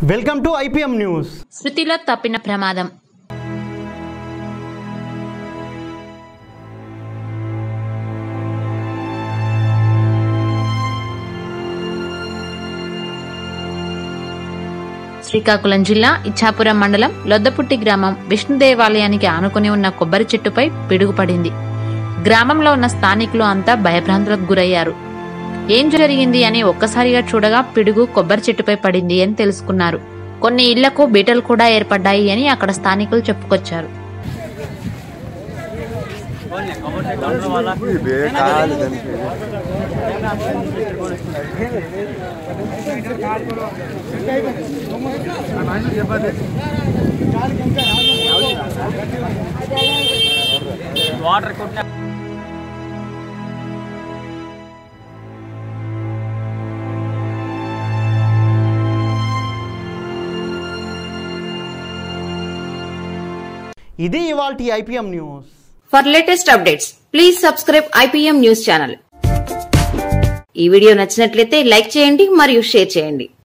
Welcome to IPM news. శృతిలో తప్పిన ప్రమాదం. శ్రీకాకుళం జిల్లా ఇచ్చాపురం మండలం లొద్దపుట్టి గ్రామం విష్ణు దేవాలయానికి ఆనుకుని ఉన్న కొబ్బరి చెట్టుపై పిడుగుపడింది. గ్రామంలో ఉన్న స్థానికులు అంతా భయభ్రాంతులకు గురయ్యారు. ఏం జరిగింది అని ఒక్కసారిగా చూడగా పిడుగు కొబ్బరి చెట్టుపై పడింది అని తెలుసుకున్నారు. కొన్ని ఇళ్లకు బీటలు కూడా ఏర్పడ్డాయి అని అక్కడ స్థానికులు చెప్పుకొచ్చారు. ఇది ఇవాల్టి IPM news. For latest updates, please subscribe IPM News channel. ఈ వీడియో నచ్చినట్లయితే లైక్ చేయండి మరియు షేర్ చేయండి.